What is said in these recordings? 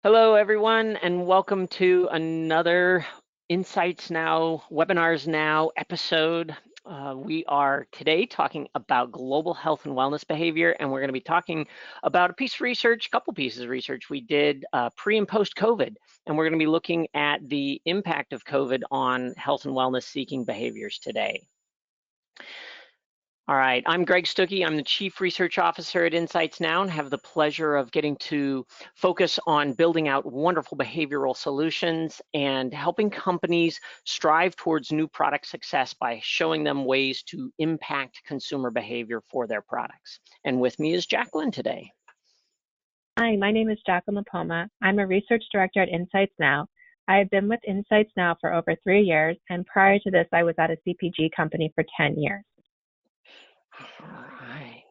Hello, everyone, and welcome to another Insights Now, Webinars Now episode. We are today talking about global health and wellness behavior, and we're going to be talking about a piece of research, a couple pieces of research we did pre and post COVID, and we're going to be looking at the impact of COVID on health and wellness seeking behaviors today. All right, I'm Greg Stuckey. I'm the Chief Research Officer at Insights Now and have the pleasure of getting to focus on building out wonderful behavioral solutions and helping companies strive towards new product success by showing them ways to impact consumer behavior for their products. And with me is Jacqueline today. Hi, my name is Jacqueline Lapoma. I'm a Research Director at Insights Now. I have been with Insights Now for over 3 years, and prior to this, I was at a CPG company for 10 years. All right.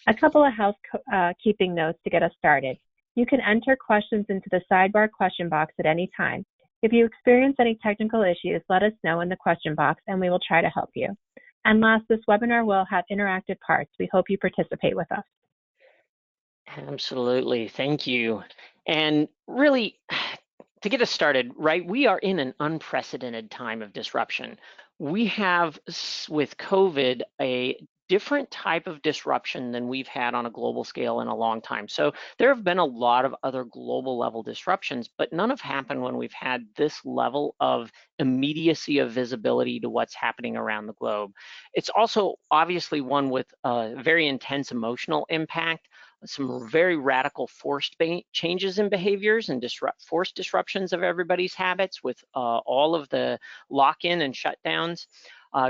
A couple of housekeeping notes to get us started. You can enter questions into the sidebar question box at any time. If you experience any technical issues, let us know in the question box and we will try to help you. And last, this webinar will have interactive parts. We hope you participate with us. Absolutely, thank you. And really, to get us started, right, we are in an unprecedented time of disruption. We have, with COVID, a different type of disruption than we've had on a global scale in a long time. So there have been a lot of other global level disruptions, but none have happened when we've had this level of immediacy of visibility to what's happening around the globe. It's also obviously one with a very intense emotional impact, some very radical forced changes in behaviors and forced disruptions of everybody's habits with all of the lock-in and shutdowns,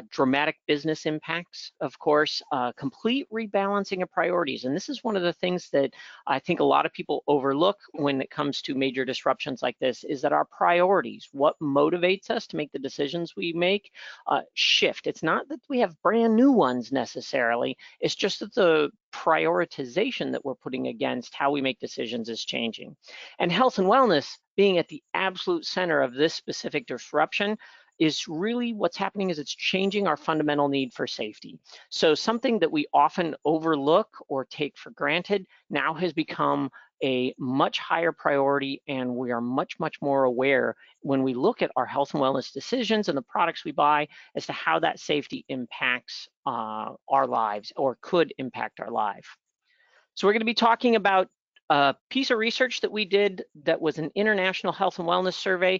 dramatic business impacts, of course, complete rebalancing of priorities. And this is one of the things that I think a lot of people overlook when it comes to major disruptions like this, is that our priorities, what motivates us to make the decisions we make, shift. It's not that we have brand new ones necessarily, it's just that the prioritization that we're putting against how we make decisions is changing. And health and wellness being at the absolute center of this specific disruption is really what's happening is it's changing our fundamental need for safety. So something that we often overlook or take for granted now has become a much higher priority, and we are much more aware when we look at our health and wellness decisions and the products we buy as to how that safety impacts our lives or could impact our life. So we're going to be talking about a piece of research that we did that was an international health and wellness survey.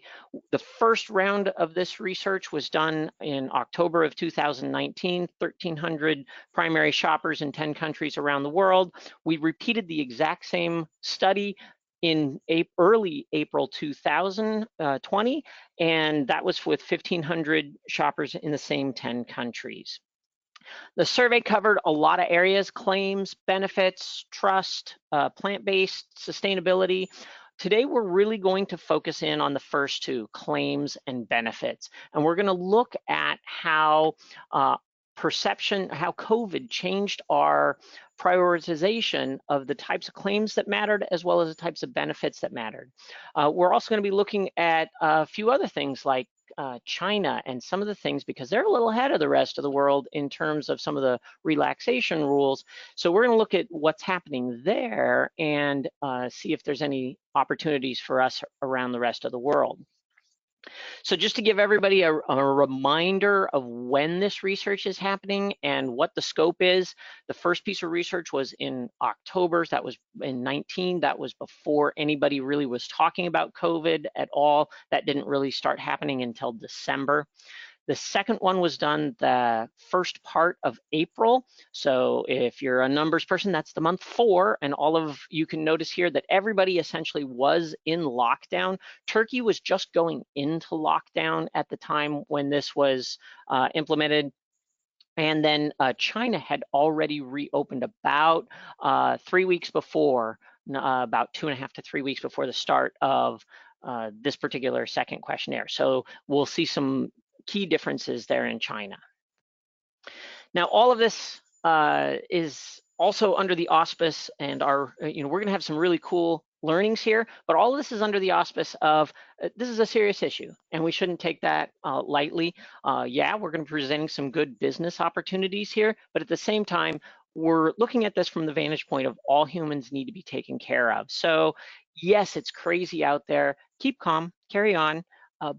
The first round of this research was done in October of 2019, 1,300 primary shoppers in 10 countries around the world. We repeated the exact same study in early April 2020, and that was with 1,500 shoppers in the same 10 countries. The survey covered a lot of areas: claims, benefits, trust, plant-based, sustainability. Today, we're really going to focus in on the first two, claims and benefits. And we're going to look at how perception, how COVID changed our prioritization of the types of claims that mattered, as well as the types of benefits that mattered. We're also going to be looking at a few other things like China and some of the things, because they're a little ahead of the rest of the world in terms of some of the relaxation rules. So we're going to look at what's happening there and see if there's any opportunities for us around the rest of the world. So just to give everybody a reminder of when this research is happening and what the scope is, the first piece of research was in October, that was in 19, that was before anybody really was talking about COVID at all. That didn't really start happening until December. The second one was done the first part of April. So if you're a numbers person, that's the month 4. And all of you can notice here that everybody essentially was in lockdown. Turkey was just going into lockdown at the time when this was implemented. And then China had already reopened about 3 weeks before, about 2.5 to 3 weeks before the start of this particular second questionnaire. So we'll see some key differences there in China. Now, all of this is also under the auspice, and we're going to have some really cool learnings here, but all of this is under the auspice of this is a serious issue, and we shouldn't take that lightly. Yeah, we're going to be presenting some good business opportunities here, but at the same time, we're looking at this from the vantage point of all humans need to be taken care of. So yes, it's crazy out there. Keep calm, carry on.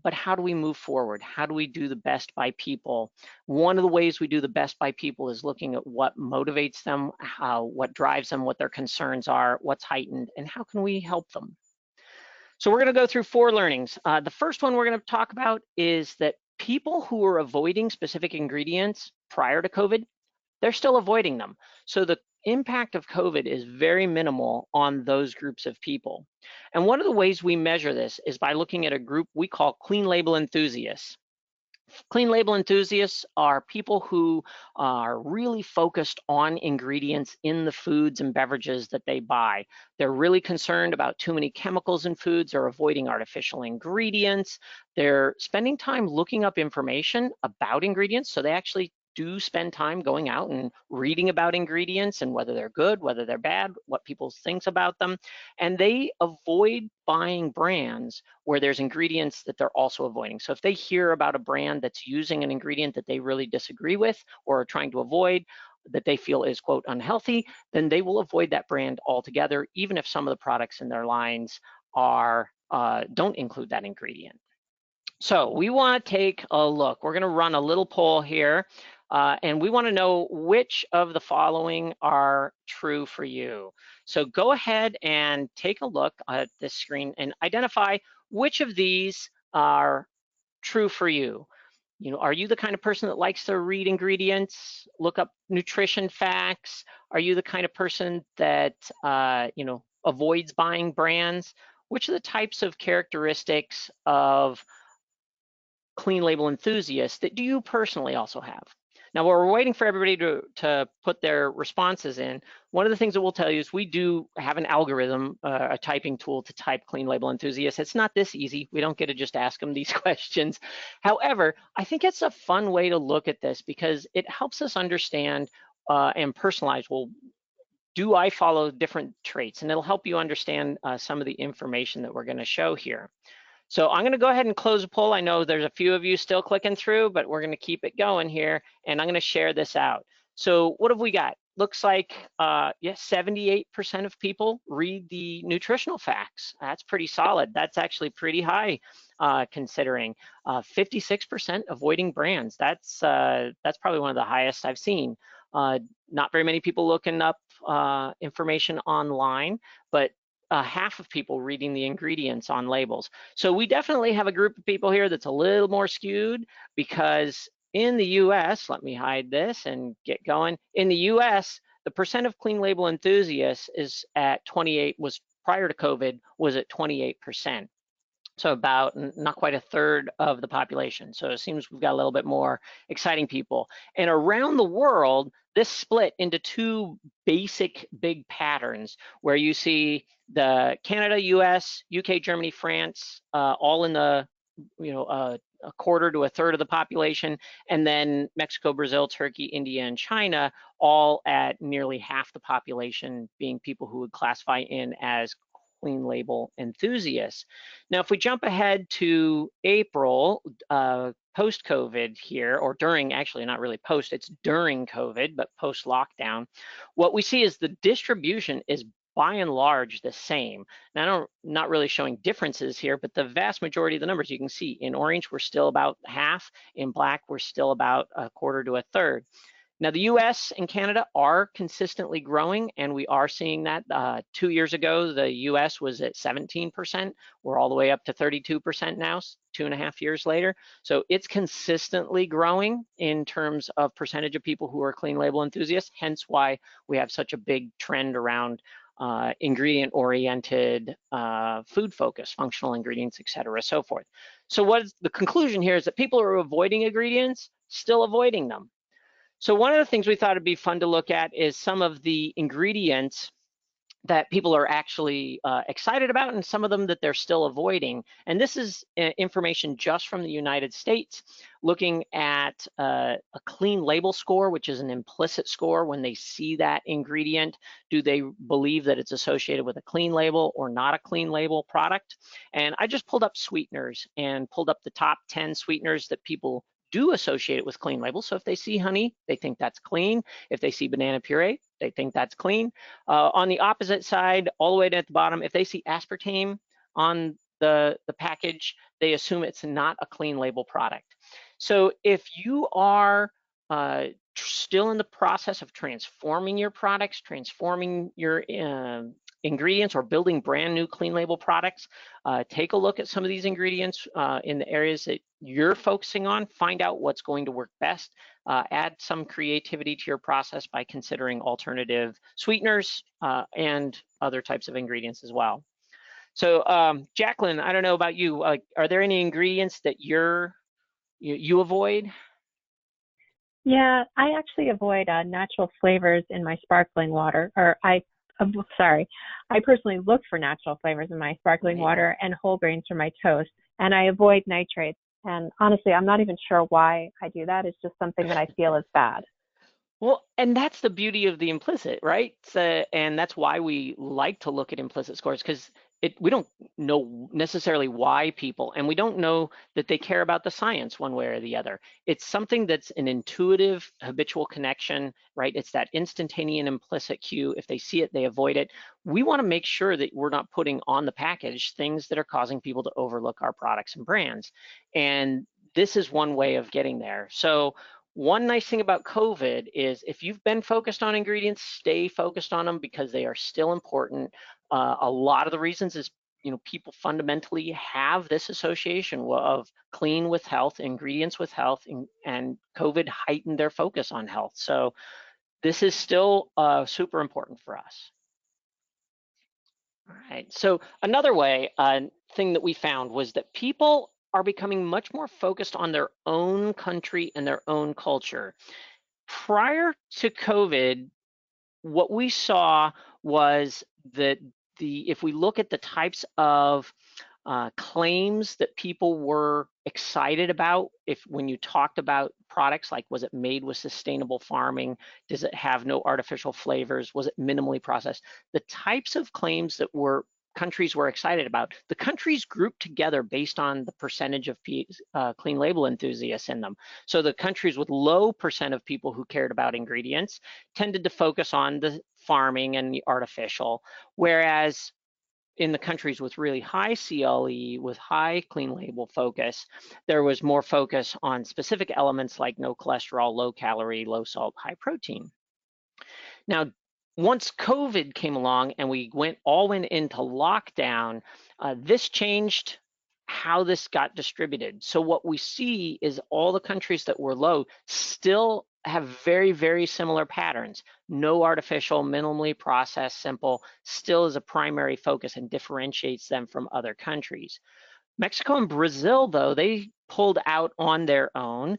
But how do we move forward? How do we do the best by people? One of the ways we do the best by people is looking at what motivates them, what drives them, what their concerns are, what's heightened, and how can we help them? So we're going to go through 4 learnings. The first one we're going to talk about is that people who are avoiding specific ingredients prior to COVID, they're still avoiding them. So the impact of COVID is very minimal on those groups of people. And one of the ways we measure this is by looking at a group we call clean label enthusiasts. Clean label enthusiasts are people who are really focused on ingredients in the foods and beverages that they buy. They're really concerned about too many chemicals in foods or avoiding artificial ingredients. They're spending time looking up information about ingredients, so they actually do spend time going out and reading about ingredients and whether they're good, whether they're bad, what people think about them. And they avoid buying brands where there's ingredients that they're also avoiding. So if they hear about a brand that's using an ingredient that they really disagree with or are trying to avoid, that they feel is, quote, unhealthy, then they will avoid that brand altogether, even if some of the products in their lines are don't include that ingredient. So we want to take a look. We're going to run a little poll here, and we want to know which of the following are true for you. So go ahead and take a look at this screen and identify which of these are true for you. You know, are you the kind of person that likes to read ingredients, look up nutrition facts? Are you the kind of person that, avoids buying brands? Which are the types of characteristics of clean label enthusiasts that do you personally also have? Now, while we're waiting for everybody to put their responses in, one of the things that we'll tell you is we do have an algorithm, a typing tool to type clean label enthusiasts. It's not this easy. We don't get to just ask them these questions. However, I think it's a fun way to look at this because it helps us understand and personalize, well, do I follow different traits? And it'll help you understand some of the information that we're going to show here. So I'm going to go ahead and close the poll. I know there's a few of you still clicking through, but we're going to keep it going here, and I'm going to share this out. So what have we got? Looks like, yes, 78% of people read the nutritional facts. That's pretty solid. That's actually pretty high, considering 56% avoiding brands. That's probably one of the highest I've seen. Not very many people looking up information online, but half of people reading the ingredients on labels. So we definitely have a group of people here that's a little more skewed because in the US, let me hide this and get going. In the US, the percent of clean label enthusiasts is at 28, was prior to COVID, was at 28%. So about not quite a third of the population. So it seems we've got a little bit more exciting people. And around the world, this split into 2 basic big patterns where you see the Canada, US, UK, Germany, France, all in the, a quarter to a third of the population, and then Mexico, Brazil, Turkey, India, and China, all at nearly half the population being people who would classify in as clean label enthusiasts. Now, if we jump ahead to April, post-COVID here, or during, actually not really post, it's during COVID, but post-lockdown, what we see is the distribution is by and large the same. Now, not really showing differences here, but the vast majority of the numbers you can see in orange, we're still about half. In black, we're still about a quarter to a third. Now, the US and Canada are consistently growing, and we are seeing that. 2 years ago, the US was at 17%. We're all the way up to 32% now, 2.5 years later. So it's consistently growing in terms of percentage of people who are clean label enthusiasts, hence why we have such a big trend around ingredient-oriented food focus, functional ingredients, et cetera, so forth. So what is the conclusion here is that people are avoiding ingredients, still avoiding them. So one of the things we thought it'd be fun to look at is some of the ingredients that people are actually excited about and some of them that they're still avoiding. And this is information just from the United States, looking at a clean label score, which is an implicit score. When they see that ingredient, do they believe that it's associated with a clean label or not a clean label product? And I just pulled up sweeteners and pulled up the top 10 sweeteners that people do associate it with clean labels. So if they see honey, they think that's clean. If they see banana puree, they think that's clean. On the opposite side, all the way at the bottom, if they see aspartame on the package, they assume it's not a clean label product. So if you are still in the process of transforming your products, transforming your ingredients, or building brand new clean label products, take a look at some of these ingredients in the areas that you're focusing on, find out what's going to work best, add some creativity to your process by considering alternative sweeteners and other types of ingredients as well. So Jacqueline, I don't know about you, are there any ingredients that you avoid? Yeah, I actually avoid natural flavors in my sparkling water, or sorry, I personally look for natural flavors in my sparkling Right. water and whole grains for my toast, and I avoid nitrates. And honestly, I'm not even sure why I do that. It's just something that I feel is bad. Well, and that's the beauty of the implicit, right? So, and that's why we like to look at implicit scores, because we don't know necessarily why people, and we don't know that they care about the science one way or the other. It's something that's an intuitive, habitual connection, right? It's that instantaneous implicit cue. If they see it, they avoid it. We want to make sure that we're not putting on the package things that are causing people to overlook our products and brands. And this is one way of getting there. So one nice thing about COVID is if you've been focused on ingredients, stay focused on them because they are still important. A lot of the reasons is, people fundamentally have this association of clean with health, ingredients with health, and COVID heightened their focus on health. So this is still super important for us. All right. So another way, thing that we found was that people are becoming much more focused on their own country and their own culture. Prior to COVID, what we saw was that if we look at the types of claims that people were excited about, if when you talked about products, like was it made with sustainable farming, does it have no artificial flavors, was it minimally processed, the types of claims that countries were excited about, the countries grouped together based on the percentage of clean label enthusiasts in them. So the countries with low percent of people who cared about ingredients tended to focus on the farming and the artificial, whereas in the countries with really high CLE, with high clean label focus, there was more focus on specific elements like no cholesterol, low calorie, low salt, high protein. Now, once COVID came along and we all went into lockdown, this changed how this got distributed. So what we see is all the countries that were low still have very, very similar patterns. No artificial, minimally processed, simple, still is a primary focus and differentiates them from other countries. Mexico and Brazil, though, they pulled out on their own.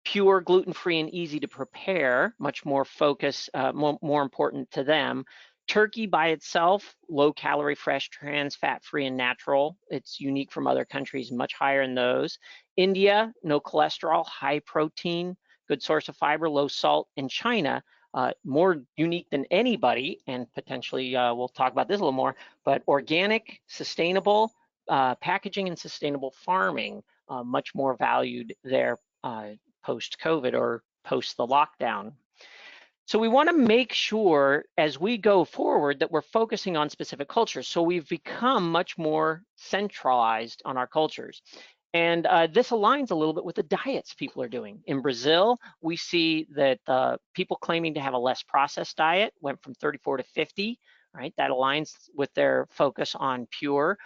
Pure, gluten-free, and easy to prepare, much more focus, more important to them. Turkey by itself, low calorie, fresh, trans, fat-free, and natural. It's unique from other countries, much higher in those. India, no cholesterol, high protein, good source of fiber, low salt. And China, more unique than anybody, and potentially we'll talk about this a little more, but organic, sustainable packaging and sustainable farming, much more valued there post-COVID or post the lockdown. So we want to make sure as we go forward that we're focusing on specific cultures. So we've become much more centralized on our cultures. And this aligns a little bit with the diets people are doing. In Brazil, we see that people claiming to have a less processed diet went from 34 to 50, right? That aligns with their focus on pure.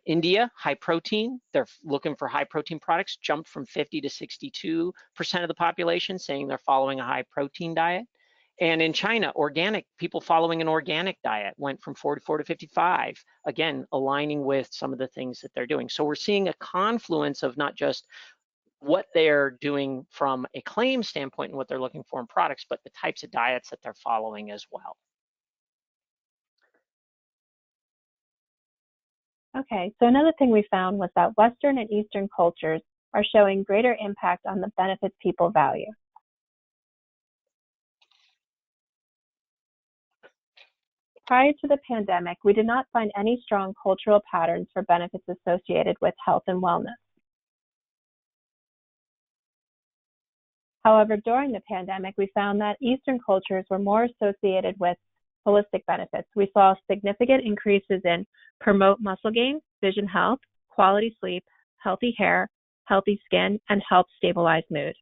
India, high protein, they're looking for high protein products, jumped from 50 to 62% of the population saying they're following a high protein diet. And in China, organic, people following an organic diet went from 44 to 55, again, aligning with some of the things that they're doing. So we're seeing a confluence of not just what they're doing from a claim standpoint and what they're looking for in products, but the types of diets that they're following as well. Okay, so another thing we found was that Western and Eastern cultures are showing greater impact on the benefits people value. Prior to the pandemic, we did not find any strong cultural patterns for benefits associated with health and wellness. However, during the pandemic, we found that Eastern cultures were more associated with holistic benefits. We saw significant increases in promote muscle gain, vision health, quality sleep, healthy hair, healthy skin, and help stabilize mood.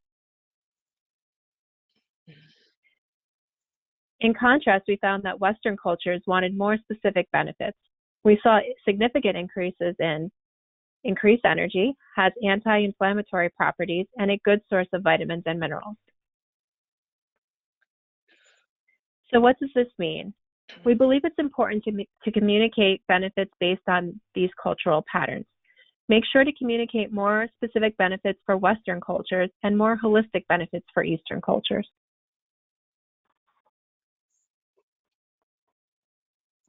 In contrast, we found that Western cultures wanted more specific benefits. We saw significant increases in increased energy, has anti-inflammatory properties, and a good source of vitamins and minerals. So what does this mean? We believe it's important to communicate benefits based on these cultural patterns. Make sure to communicate more specific benefits for Western cultures and more holistic benefits for Eastern cultures.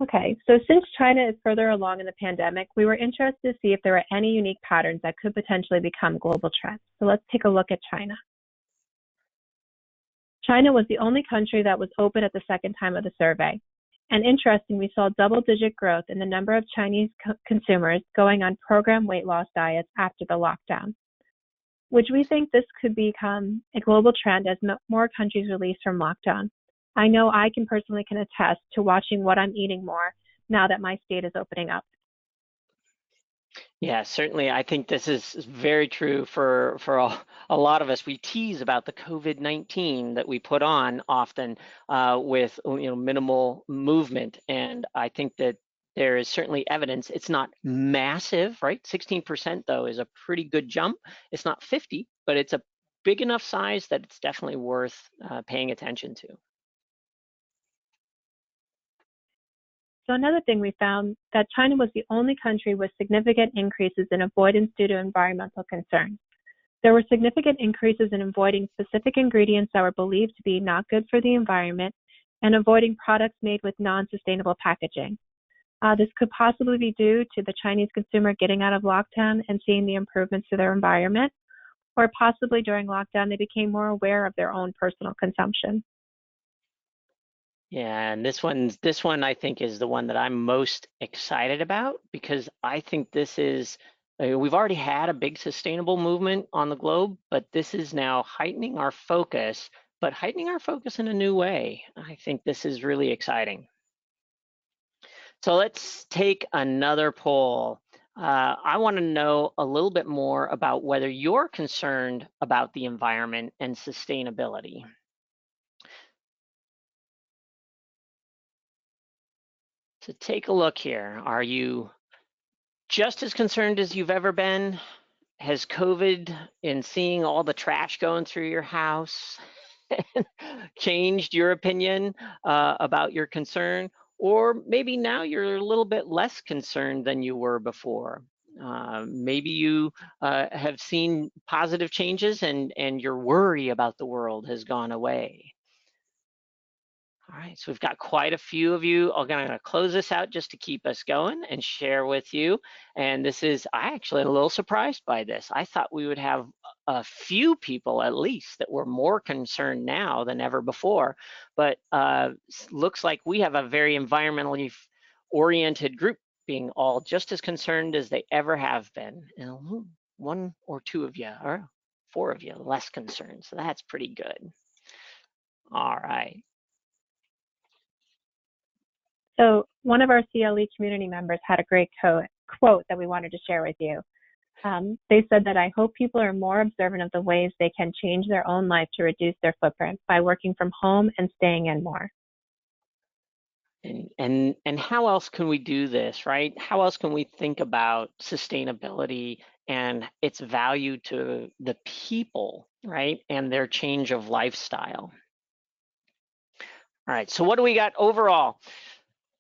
Okay, so since China is further along in the pandemic, we were interested to see if there were any unique patterns that could potentially become global trends. So let's take a look at China. China was the only country that was open at the second time of the survey. And interesting, we saw double-digit growth in the number of Chinese consumers going on program weight loss diets after the lockdown, which we think this could become a global trend as more countries release from lockdown. I know I can personally attest to watching what I'm eating more now that my state is opening up. Yeah, certainly. I think this is very true for a lot of us. We tease about the COVID-19 that we put on often with minimal movement, and I think that there is certainly evidence. It's not massive, right? 16% though is a pretty good jump. It's not 50, but it's a big enough size that it's definitely worth paying attention to. So another thing we found that China was the only country with significant increases in avoidance due to environmental concerns. There were significant increases in avoiding specific ingredients that were believed to be not good for the environment and avoiding products made with non-sustainable packaging. This could possibly be due to the Chinese consumer getting out of lockdown and seeing the improvements to their environment, or possibly during lockdown they became more aware of their own personal consumption. Yeah, and this one I think is the one that I'm most excited about because I think this is we've already had a big sustainable movement on the globe, but this is now heightening our focus, but heightening our focus in a new way. I think this is really exciting. So let's take another poll. I want to know a little bit more about whether you're concerned about the environment and sustainability. So take a look here. Are you just as concerned as you've ever been? Has COVID and seeing all the trash going through your house changed your opinion about your concern? Or maybe now you're a little bit less concerned than you were before. Maybe you have seen positive changes and your worry about the world has gone away. All right, so we've got quite a few of you. I'm going to close this out just to keep us going and share with you. And this is, I actually am a little surprised by this. I thought we would have a few people at least that were more concerned now than ever before. But looks like we have a very environmentally oriented group being all just as concerned as they ever have been. And one or two of you, or four of you, less concerned. So that's pretty good. All right. So one of our CLE community members had a great quote that we wanted to share with you. They said that I hope people are more observant of the ways they can change their own life to reduce their footprint by working from home and staying in more. And how else can we do this, right? How else can we think about sustainability and its value to the people, right? And their change of lifestyle. All right, so what do we got overall?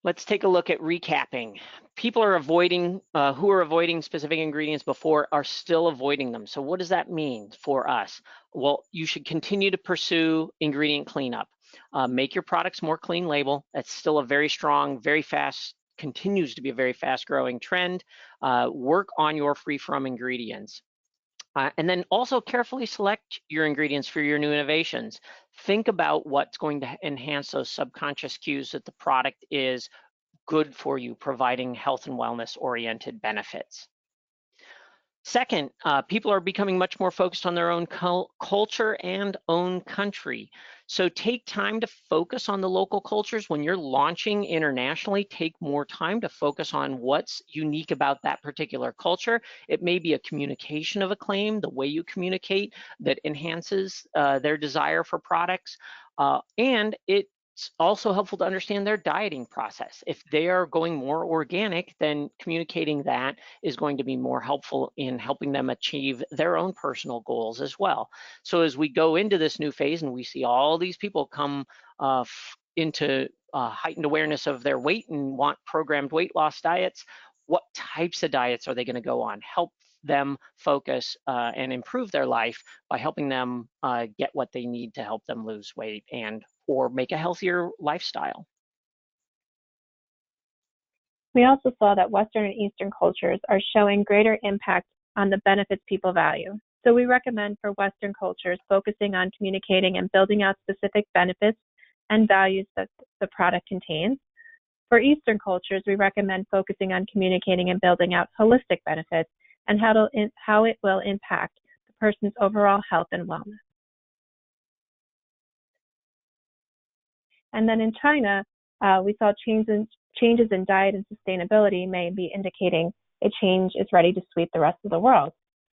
Let's take a look at recapping. People are avoiding, who are avoiding specific ingredients before are still avoiding them. So what does that mean for us? Well, you should continue to pursue ingredient cleanup. Make your products more clean label. That's still a very strong, very fast, continues to be a very fast growing trend. Work on your free from ingredients. And then also carefully select your ingredients for your new innovations. Think about what's going to enhance those subconscious cues that the product is good for you, providing health and wellness oriented benefits. Second, people are becoming much more focused on their own culture and own country. So take time to focus on the local cultures. When you're launching internationally, take more time to focus on what's unique about that particular culture. It may be a communication of a claim, the way you communicate that enhances their desire for products. And it's also helpful to understand their dieting process. If they are going more organic, then communicating that is going to be more helpful in helping them achieve their own personal goals as well. So as we go into this new phase and we see all these people come into heightened awareness of their weight and want programmed weight loss diets, what types of diets are they going to go on? Help them focus and improve their life by helping them get what they need to help them lose weight and or make a healthier lifestyle. We also saw that Western and Eastern cultures are showing greater impact on the benefits people value. So we recommend for Western cultures focusing on communicating and building out specific benefits and values that the product contains. For Eastern cultures, we recommend focusing on communicating and building out holistic benefits and how it will impact the person's overall health and wellness. And then in China, we saw changes in diet and sustainability may be indicating a change is ready to sweep the rest of the world.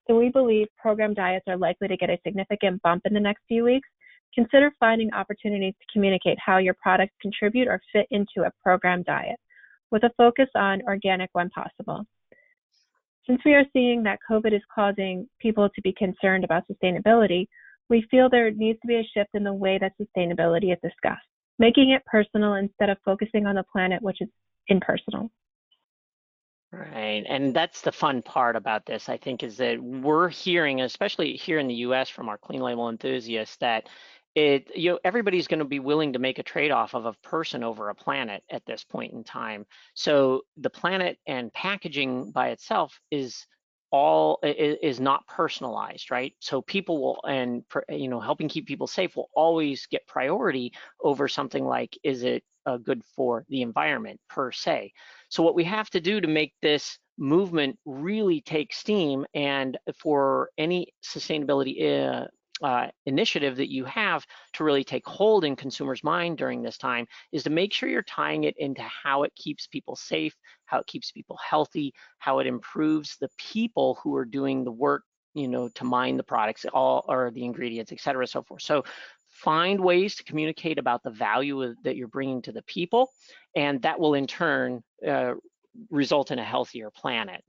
So we believe program diets are likely to get a significant bump in the next few weeks. Consider finding opportunities to communicate how your products contribute or fit into a program diet, with a focus on organic when possible. Since we are seeing that COVID is causing people to be concerned about sustainability, we feel there needs to be a shift in the way that sustainability is discussed, making it personal instead of focusing on the planet, which is impersonal. Right, and that's the fun part about this, I think, is that we're hearing, especially here in the US from our clean label enthusiasts, that everybody's going to be willing to make a trade-off of a person over a planet at this point in time. So the planet and packaging by itself is not personalized, right? So people will, and helping keep people safe will always get priority over something like, is it good for the environment per se? So what we have to do to make this movement really take steam, and for any sustainability initiative that you have to really take hold in consumers' mind during this time, is to make sure you're tying it into how it keeps people safe, how it keeps people healthy, how it improves the people who are doing the work, to mine the products, all or the ingredients, et cetera, so forth. So find ways to communicate about the value that you're bringing to the people, and that will in turn result in a healthier planet.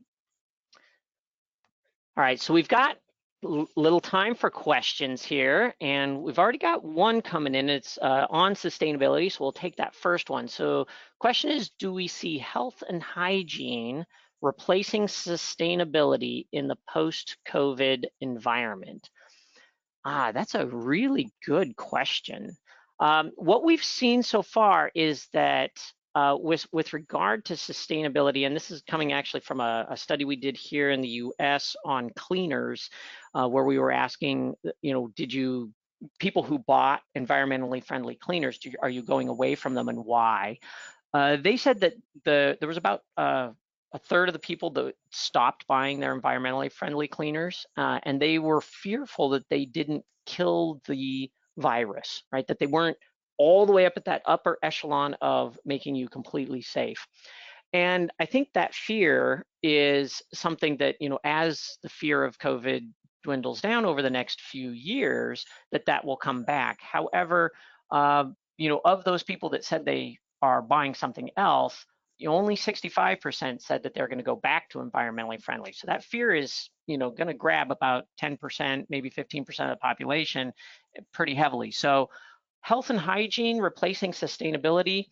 All right, so we've got little time for questions here, and we've already got one coming in. It's on sustainability, so we'll take that first one. So question is, do we see health and hygiene replacing sustainability in the post-COVID environment? That's a really good question. What we've seen so far is that with regard to sustainability, and this is coming actually from a study we did here in the US on cleaners, where we were asking, people who bought environmentally friendly cleaners, are you going away from them and why? They said that there was about a third of the people that stopped buying their environmentally friendly cleaners, and they were fearful that they didn't kill the virus, right? That they weren't all the way up at that upper echelon of making you completely safe. And I think that fear is something that, as the fear of COVID dwindles down over the next few years, that will come back. However, of those people that said they are buying something else, only 65% said that they're going to go back to environmentally friendly. So that fear is, going to grab about 10%, maybe 15% of the population pretty heavily. So health and hygiene replacing sustainability.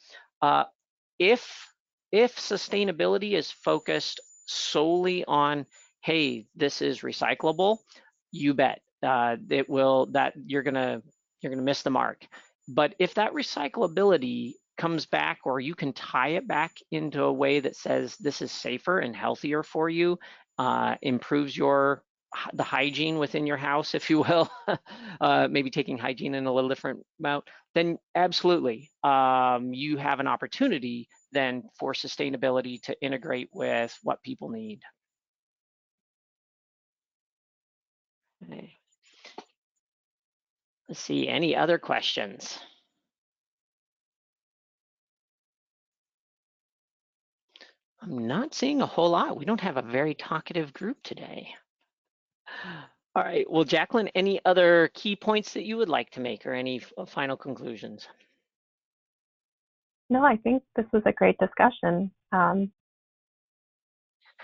If sustainability is focused solely on, hey, this is recyclable, you bet it will. That you're gonna miss the mark. But if that recyclability comes back, or you can tie it back into a way that says this is safer and healthier for you, improves the hygiene within your house, if you will, maybe taking hygiene in a little different amount, then absolutely, you have an opportunity then for sustainability to integrate with what people need. Okay. Let's see, any other questions? I'm not seeing a whole lot. We don't have a very talkative group today. All right, well, Jacqueline, any other key points that you would like to make or any final conclusions? No, I think this was a great discussion.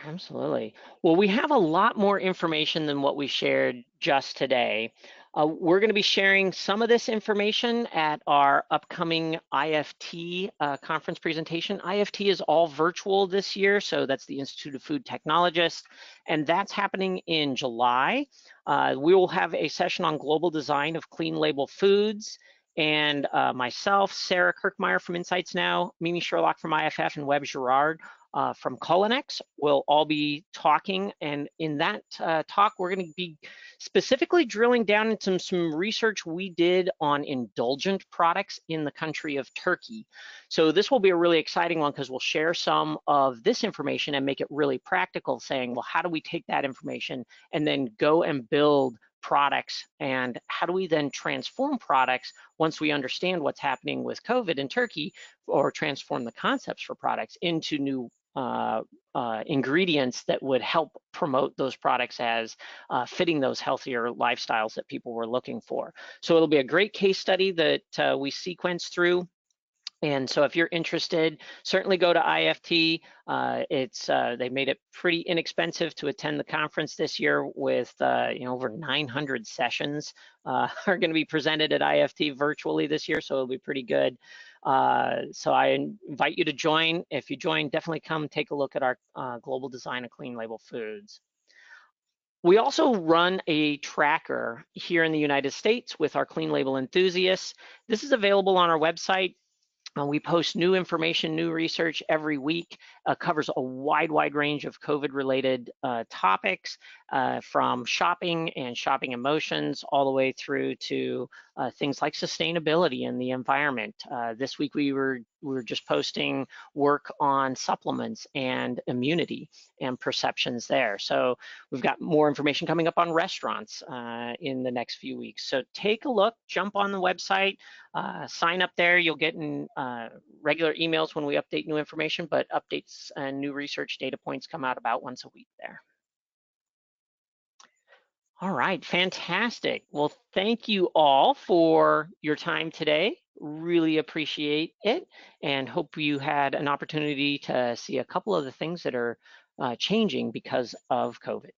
Absolutely. Well, we have a lot more information than what we shared just today. We're going to be sharing some of this information at our upcoming IFT conference presentation. IFT is all virtual this year, so that's the Institute of Food Technologists, and that's happening in July. We will have a session on global design of clean label foods, and myself, Sarah Kirkmeyer from Insights Now, Mimi Sherlock from IFF, and Webb Gerard from Culinex will all be talking, and in that talk we're going to be specifically drilling down into some research we did on indulgent products in the country of Turkey. So this will be a really exciting one because we'll share some of this information and make it really practical, saying, well, how do we take that information and then go and build products, and how do we then transform products once we understand what's happening with COVID in Turkey, or transform the concepts for products into new ingredients that would help promote those products as fitting those healthier lifestyles that people were looking for. So it'll be a great case study that we sequence through. And so if you're interested, certainly go to IFT. They made it pretty inexpensive to attend the conference this year with over 900 sessions are going to be presented at IFT virtually this year, so it'll be pretty good. So I invite you to join. If you join, definitely come take a look at our global design of clean label foods. We also run a tracker here in the United States with our clean label enthusiasts. This is available on our website. We post new information, new research every week, covers a wide range of COVID-related topics, from shopping and shopping emotions all the way through to things like sustainability and the environment. This week we were just posting work on supplements and immunity and perceptions there. So we've got more information coming up on restaurants in the next few weeks. So take a look, jump on the website, sign up there. You'll get in regular emails when we update new information, but updates and new research data points come out about once a week there. All right, fantastic. Well, thank you all for your time today. Really appreciate it, and hope you had an opportunity to see a couple of the things that are changing because of COVID.